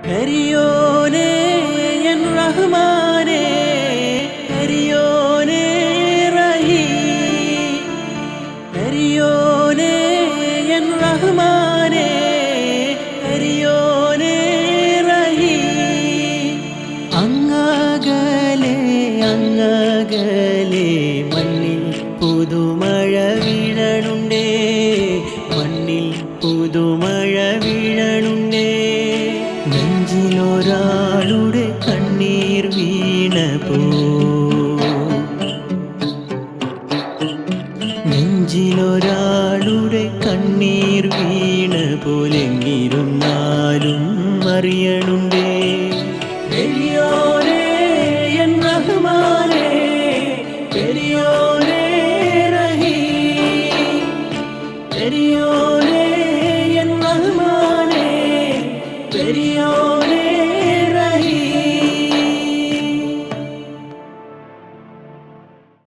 പെരിയോനേ N റഹ്മാനേ, പെരിയോനേ റഹീം, പെരിയോനേ N റഹ്മാനേ, പെരിയോനേ റഹീം. അങ്ങകലെ അങ്ങകലെ മണ്ണിൽ പുതുമഴ വീഴണുണ്ടേ, മണ്ണിൽ പുതുമഴ വീഴണുണ്ടേ. നെഞ്ചിലൊരാളുടെ കണ്ണീർ വീണപ്പോ, നെഞ്ചിലൊരാളുടെ കണ്ണീർ വീണ പോലെങ്ങിരുന്നാലും അറിയണുണ്ടേ. പെരിയോനേ എൻ റഹ്മാനേ, പെരിയോനേ റഹീം, പെരിയോനേ എൻ റഹ്മാനേ, പെരിയോനേ